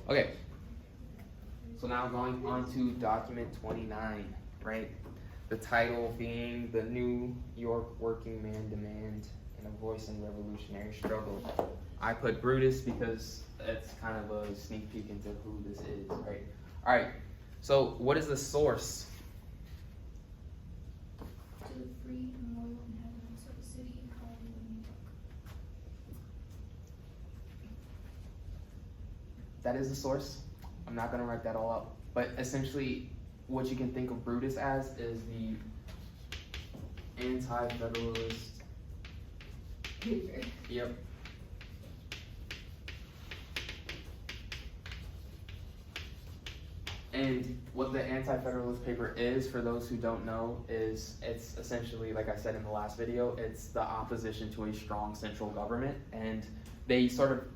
Okay. So now going on to document 29, right? The title being The New York Working Man Demand and a Voice in Revolutionary Struggle. I put Brutus because it's kind of a sneak peek into who this is, right? All right. So what is the source? To the free and loyal inhabitants of the city and colony of New York. That is the source. I'm not going to write that all up. But essentially, what you can think of Brutus as is the anti-federalist. Yep. And what the anti-federalist paper is, for those who don't know, is it's essentially, like I said in the last video, it's the opposition to a strong central government. And they sort of,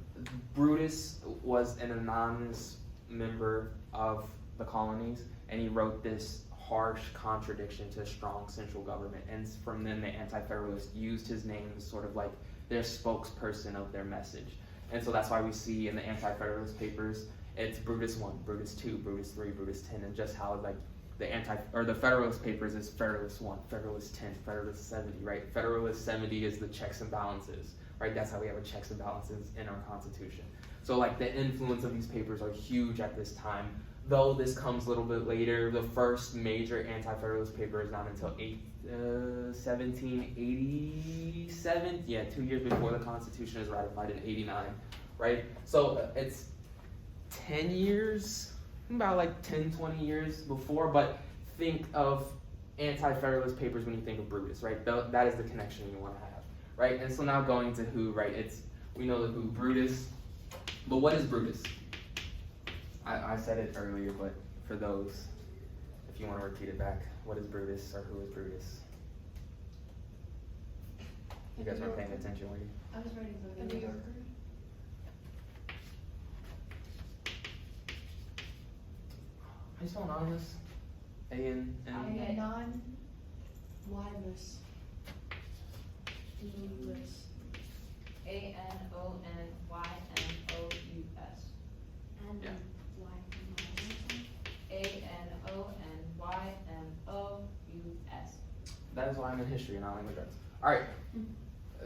Brutus was an anonymous member of the colonies, and he wrote this harsh contradiction to a strong central government. And from then, the anti-federalists used his name as sort of like their spokesperson of their message. And so that's why we see in the anti-federalist papers, it's Brutus 1, Brutus 2, Brutus 3, Brutus 10, and just how like the Federalist papers is Federalist 1, Federalist 10, Federalist 70, right? Federalist 70 is the checks and balances, right? That's how we have a checks and balances in our Constitution. So like the influence of these papers are huge at this time. Though this comes a little bit later, the first major anti-federalist paper is not until 1787. Yeah, 2 years before the Constitution is ratified in 89, right? So it's 10 years, about like 10, 20 years before, but think of anti-federalist papers when you think of Brutus, right? That is the connection you want to have, right? And so now going to who, right? We know the who, Brutus, but what is Brutus? I said it earlier, but for those, if you want to repeat it back, what is Brutus or who is Brutus? You guys weren't paying attention, were you? I was writing a New Yorker. How you spell anonymous? A-N-N? Anonymous. A-N-O-N-Y-M-O-U-S. Yeah. A-N-O-N-Y-M-O-U-S. That is why I'm in history and not language arts. All right.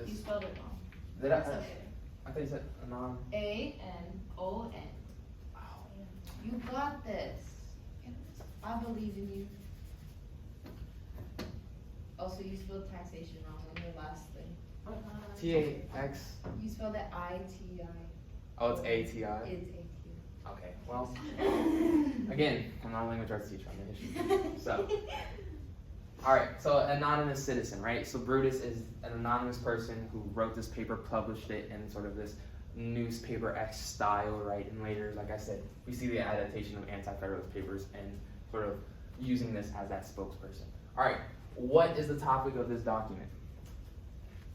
You spelled it wrong. Did It's okay. I thought you said anon. A-N-O-N. Oh. You got this. I believe in you. Also, you spelled taxation wrong on your last thing. T-A-X. You spelled it I-T-I. Oh, it's A-T-I? It's A-T-I. Okay, well, again, I'm not a language arts teacher, I'm in history. So, all right, so anonymous citizen, right? So Brutus is an anonymous person who wrote this paper, published it in sort of this newspaper-esque style, right? And later, like I said, we see the adaptation of anti-federalist papers and sort of using this as that spokesperson. All right, what is the topic of this document?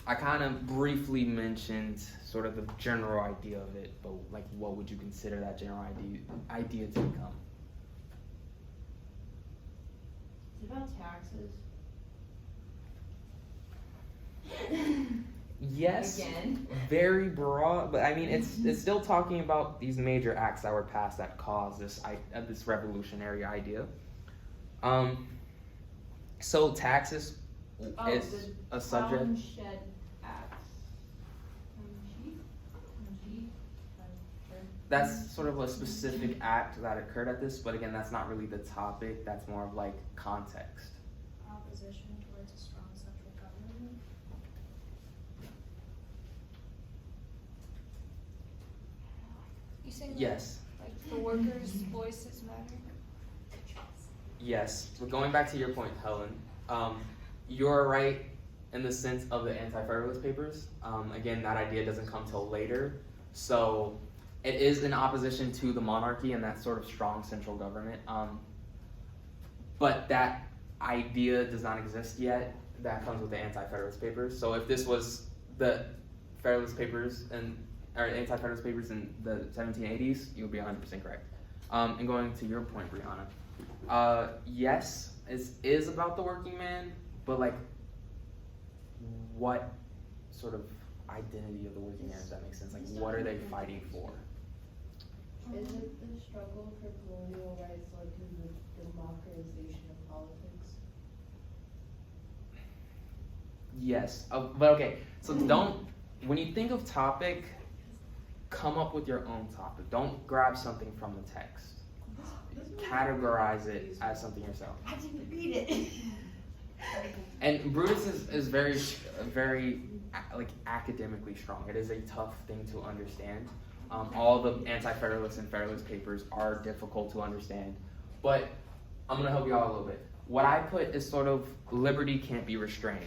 I kind of briefly mentioned sort of the general idea of it, but like what would you consider that general idea to become? Is it about taxes? Yes, Again? very broad, but I mean it's still talking about these major acts that were passed that caused this revolutionary idea. So taxes is a subject. Townshed Acts. That's sort of a specific act that occurred at this, but again, that's not really the topic. That's more of like context. Opposition towards a strong central government. You saying Yes. like the workers' voices matter? Yes. So going back to your point, Helen, you're right in the sense of the anti-federalist papers. Again, that idea doesn't come till later. So it is in opposition to the monarchy and that sort of strong central government. But that idea does not exist yet. That comes with the anti-federalist papers. So if this was the Federalist papers or anti-federalist papers in the 1780s, you would be 100% correct. And going to your point, Brianna, yes, it is about the working man, but like, what sort of identity of the working man, if that makes sense? Like, what are they fighting for? Is it the struggle for colonial rights led to the democratization of politics? Yes, but okay, so when you think of topic, come up with your own topic. Don't grab something from the text. Categorize it as something yourself. I didn't read it. And Brutus is very, very like academically strong. It is a tough thing to understand. All the anti-federalist and federalist papers are difficult to understand, but I'm gonna help you out a little bit. What I put is sort of liberty can't be restrained,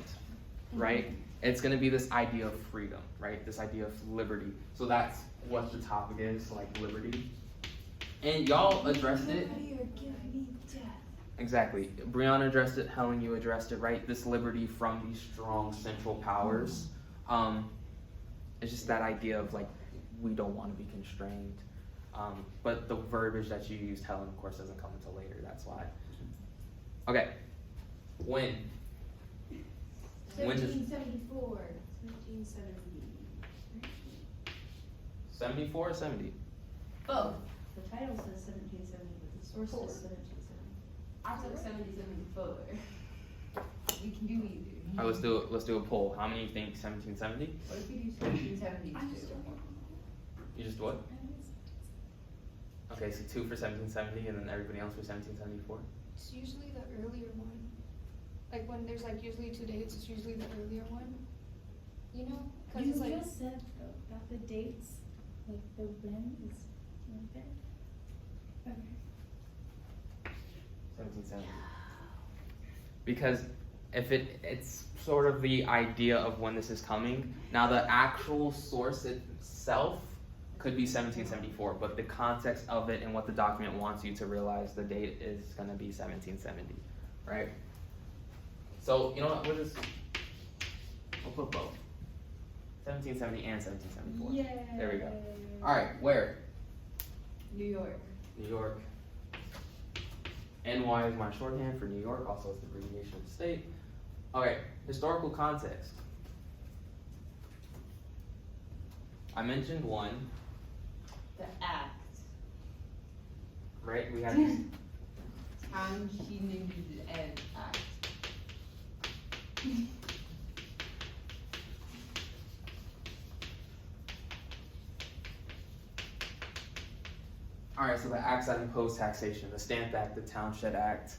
right? It's gonna be this idea of freedom, right? This idea of liberty. So that's what the topic is, like liberty. And y'all addressed it. Exactly. Brianna addressed it, Helen, you addressed it, right? This liberty from these strong central powers. It's just that idea of like, we don't want to be constrained. But the verbiage that you used, Helen, of course, doesn't come until later, that's why. Okay. When? 1774. 1770. 74 or 70? Both. The title says 1770, but the source says 1770. I took 1774. We can do either. All right, let's do a poll. How many think 1770? What if we do 1772? You just what? Okay, so 2 for 1770 and then everybody else for 1774? It's usually the earlier one. Like when there's like usually 2 dates, it's usually the earlier one. You know? Cause You it's like, just said though that the dates, like the when is right there. Okay. 1770. Because if it's sort of the idea of when this is coming. Now the actual source itself could be 1774, but the context of it and what the document wants you to realize, the date is going to be 1770, right? So you know what? We'll put both. 1770 and 1774. Yeah. There we go. All right, where? New York. New York. NY is my shorthand for New York, also it's the abbreviation of the state. Okay, historical context. I mentioned one, The Act. right? We had Time she needed an act. all right. So the acts that impose taxation: the Stamp Act, the Townshend Act,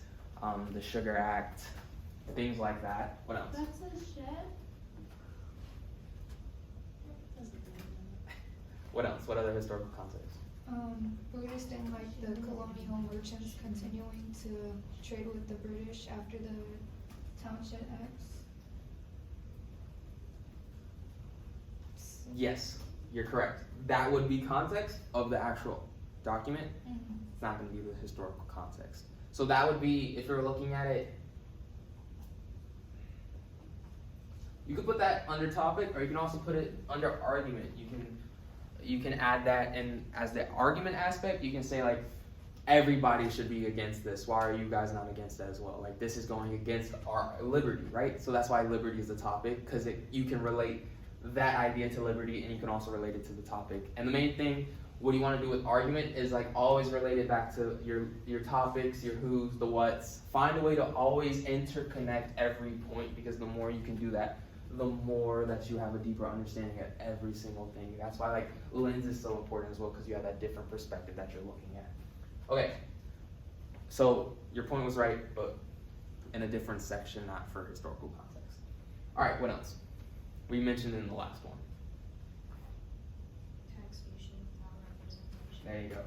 the Sugar Act, things like that. What else? That's a shed? What else? What other historical context? Buddhist and like the colonial merchants continuing to trade with the British after the Townshend Acts. Yes, you're correct. That would be context of the actual document. It's not going to be the historical context. So that would be, if you're looking at it, you could put that under topic, or you can also put it under argument. You can add that in as the argument aspect. You can say like, everybody should be against this. Why are you guys not against that as well? Like this is going against our liberty, right? So that's why liberty is the topic, because you can relate that idea to liberty, and you can also relate it to the topic. And the main thing, what you want to do with argument is like always relate it back to your topics, your who's, the what's. Find a way to always interconnect every point, because the more you can do that, the more that you have a deeper understanding of every single thing. That's why like lens is so important as well, because you have that different perspective that you're looking at. Okay, so your point was right, but in a different section, not for historical context. All right, what else? We mentioned in the last one. Taxation without representation. There you go.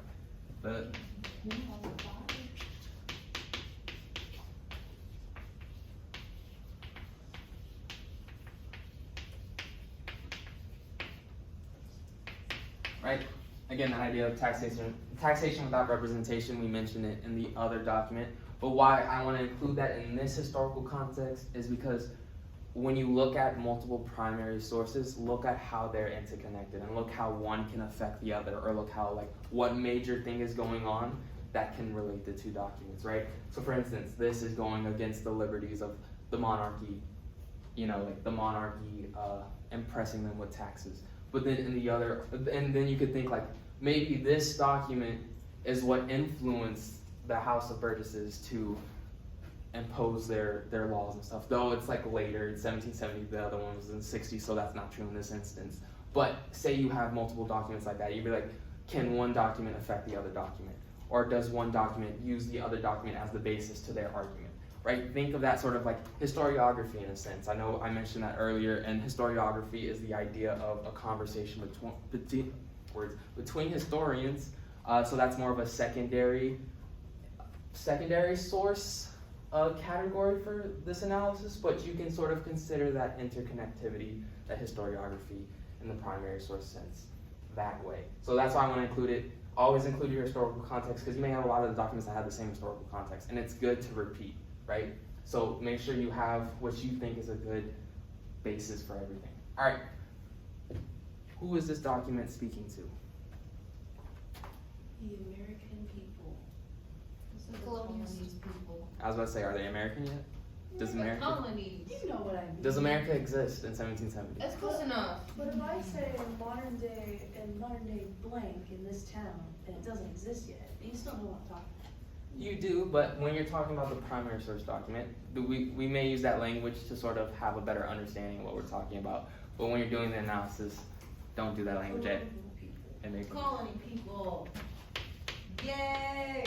Right? Again, that idea of taxation without representation, we mentioned it in the other document. But why I want to include that in this historical context is because when you look at multiple primary sources, look at how they're interconnected and look how one can affect the other, or look how like what major thing is going on that can relate the two documents, right? So for instance, this is going against the liberties of the monarchy, you know, like the monarchy impressing them with taxes. But then in the other, and then you could think like, maybe this document is what influenced the House of Burgesses to impose their laws and stuff. Though it's like later, in 1770, the other one was in the 60s, so that's not true in this instance. But say you have multiple documents like that, you'd be like, can one document affect the other document? Or does one document use the other document as the basis to their argument, right? Think of that sort of like historiography in a sense. I know I mentioned that earlier, and historiography is the idea of a conversation between historians. So that's more of a secondary source category for this analysis, but you can sort of consider that interconnectivity, that historiography in the primary source sense that way. So that's why I want to include it. Always include your historical context, because you may have a lot of the documents that have the same historical context, and it's good to repeat, right? So make sure you have what you think is a good basis for everything. All right, who is this document speaking to? The American people. The colonials. People. I was about to say, are they American yet? Does The America? colonies. You know what I mean. Does America exist in 1770? That's close enough. But if I say modern day blank in this town, and it doesn't exist yet, you still know what I'm talking about. You do, but when you're talking about the primary source document, we may use that language to sort of have a better understanding of what we're talking about. But when you're doing the analysis, don't do that language yet. And make Colony people. Yay!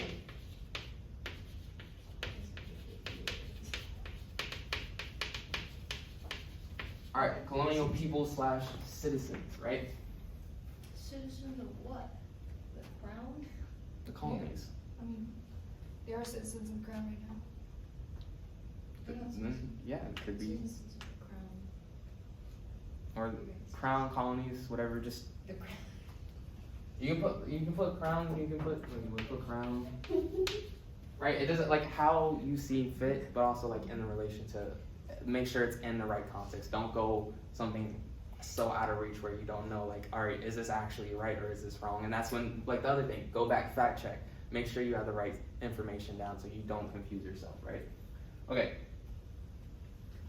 All right, colonial people / citizens, right? Citizens of what? The crown? The colonies. I mean, they are citizens of the crown right now. Yeah, it could be, Citizens of the crown. or crown colonies, whatever. Just The crown. you can put crown. You can put crown. Right. It doesn't like how you see fit, but also like in relation to make sure it's in the right context. Don't go something so out of reach where you don't know, like, all right, is this actually right or is this wrong? And that's when, like the other thing, go back, fact check. Make sure you have the right information down so you don't confuse yourself, right? Okay.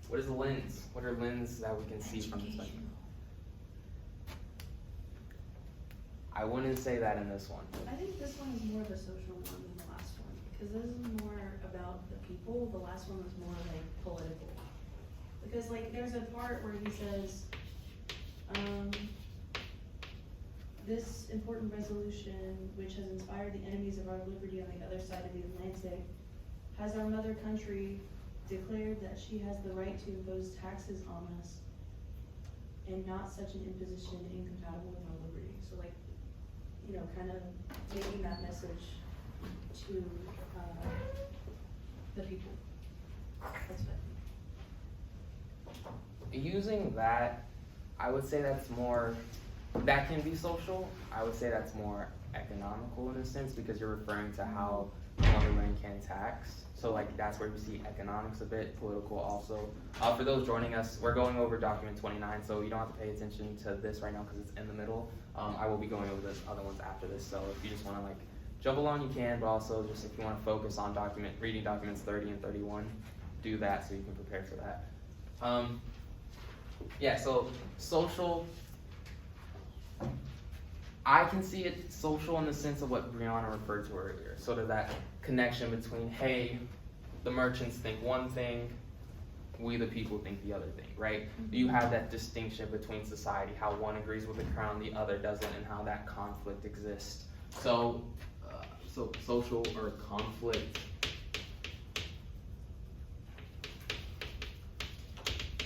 What is the lens? What are lenses that we can see from this thing? I wouldn't say that in this one. I think this one is more of a social one than the last one, because this is more about the people, the last one was more like political. Because like, there's a part where he says, this important resolution, which has inspired the enemies of our liberty on the other side of the Atlantic, has our mother country declared that she has the right to impose taxes on us, and not such an imposition incompatible with our liberty. So like, you know, kind of taking that message to the people. That's what Using that, I would say that's more, that can be social. I would say that's more economical in a sense, because you're referring to how motherland can tax. So like that's where we see economics a bit, political also. For those joining us, we're going over document 29, so you don't have to pay attention to this right now because it's in the middle. I will be going over the other ones after this, so if you just want to like jump along, you can, but also just if you want to focus on reading documents 30 and 31, do that so you can prepare for that. Yeah, so social, I can see it social in the sense of what Brianna referred to earlier, sort of that connection between, hey, the merchants think one thing, we the people think the other thing, right? Mm-hmm. You have that distinction between society, how one agrees with the crown, the other doesn't, and how that conflict exists. So, so social or conflict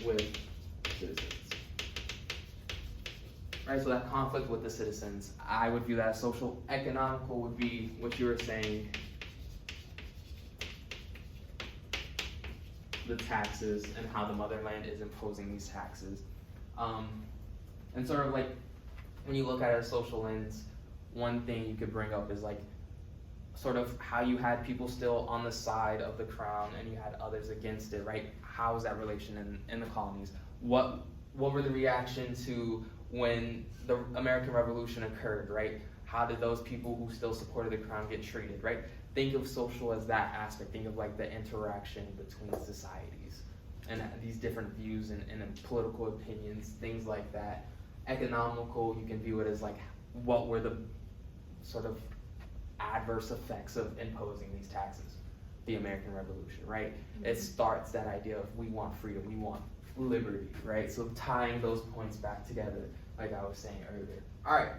with citizens. Right, so that conflict with the citizens, I would view that as social. Economical would be what you were saying, the taxes and how the motherland is imposing these taxes. And sort of like, when you look at it as social lens, one thing you could bring up is like, sort of how you had people still on the side of the crown and you had others against it, right? How was that relation in the colonies? What were the reaction to when the American Revolution occurred, right? How did those people who still supported the crown get treated, right? Think of social as that aspect. Think of like the interaction between societies and these different views and political opinions, things like that. Economical, you can view it as like, what were the sort of adverse effects of imposing these taxes. The American Revolution, right? It starts that idea of we want freedom, we want liberty, right? So tying those points back together, like I was saying earlier. All right,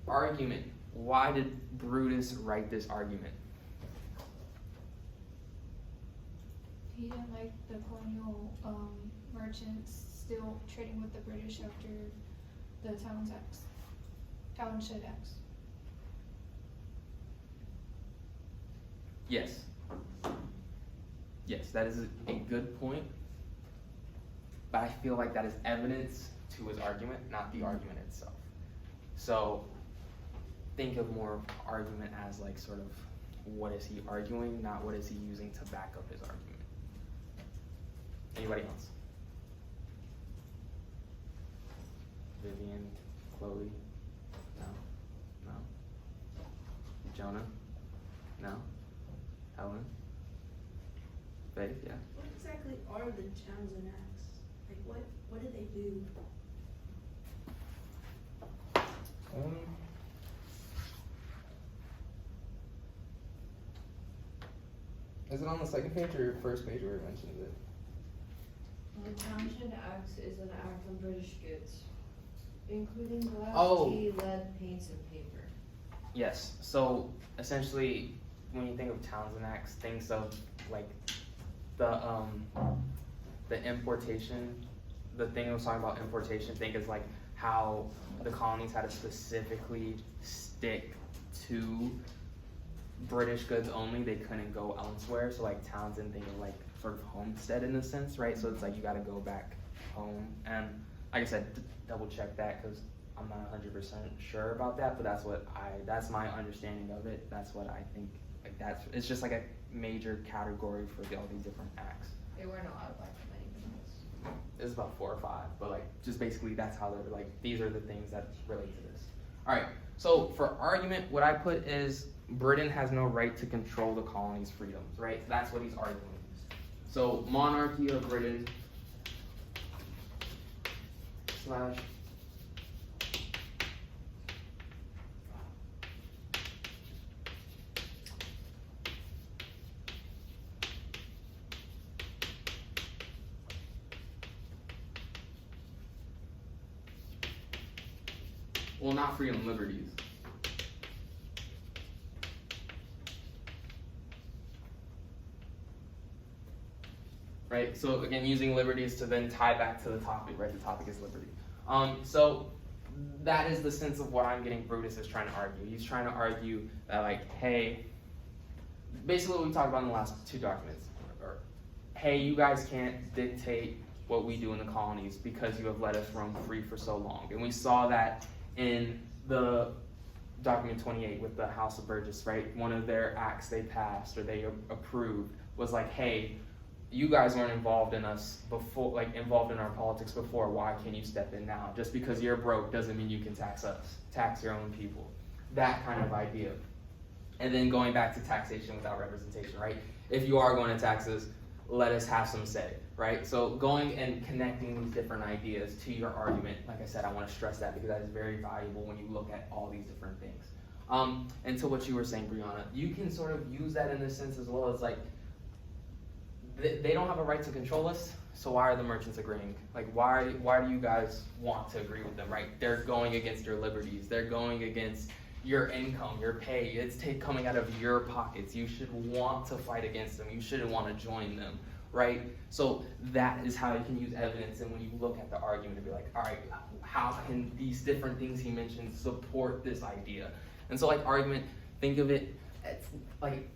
argument. Why did Brutus write this argument? He didn't like the colonial merchants still trading with the British after the Townshend Acts. Yes. Yes, that is a good point. But I feel like that is evidence to his argument, not the argument itself. So think of more argument as like sort of what is he arguing, not what is he using to back up his argument. Anybody else? Vivian, Chloe? No? No? Jonah? No? Helen? Faith, yeah. What exactly are the Townsend Acts? Like, what do they do? Is it on the second page or your first page where it mentions it? The Townshend Acts is an act on British goods, including glass, Oh. tea, lead, paints, and paper. Yes. So essentially, when you think of Townsend Acts, think of like the importation. The thing I was talking about importation. Think is like how the colonies had to specifically stick to British goods only. They couldn't go elsewhere. So like Townsend, think of like sort of homestead in a sense, right? So it's like you got to go back home. And like I said, double check that because I'm not 100% sure about that. But that's my understanding of it. That's what I think. Like it's just like a major category for all these different acts. They weren't allowed by many things. It's about 4 or 5, but like just basically that's how they're like these are the things that relate to this. All right. So for argument, what I put is Britain has no right to control the colony's freedoms. Right. That's what he's arguing. So monarchy of Britain / well, not freedom, liberties. Right, so again, using liberties to then tie back to the topic, right? The topic is liberty. So that is the sense of what I'm getting Brutus is trying to argue. He's trying to argue that like, hey, basically what we talked about in the last 2 documents. Or, hey, you guys can't dictate what we do in the colonies because you have let us roam free for so long. And we saw that in the document 28 with the House of Burgess, right? One of their acts they passed or they approved was like, hey, you guys weren't involved in us before, like involved in our politics before. Why can you step in now? Just because you're broke doesn't mean you can tax us, tax your own people. That kind of idea. And then going back to taxation without representation, right? If you are going to tax us, let us have some say, right? So going and connecting these different ideas to your argument, like I said, I want to stress that because that is very valuable when you look at all these different things. And to what you were saying, Brianna, you can sort of use that in this sense as well as like, they don't have a right to control us, so why are the merchants agreeing? Like, why do you guys want to agree with them, right? They're going against your liberties. They're going against your income, your pay. It's coming out of your pockets. You should want to fight against them. You shouldn't want to join them, right? So that is how you can use evidence, and when you look at the argument, to be like, all right, how can these different things he mentioned support this idea? And so, like, argument, think of it as, like,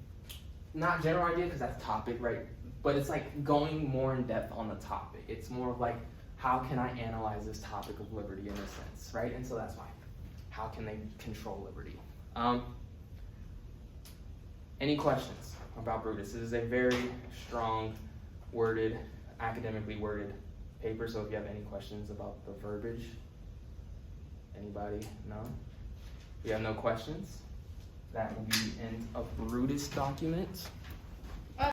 not general idea, because that's topic, right? But it's like going more in depth on the topic. It's more of like, how can I analyze this topic of liberty in a sense, right? And so that's why. How can they control liberty? Any questions about Brutus? This is a very strong worded, academically worded paper, so if you have any questions about the verbiage, anybody? No? We have no questions. That will be the end of Brutus document.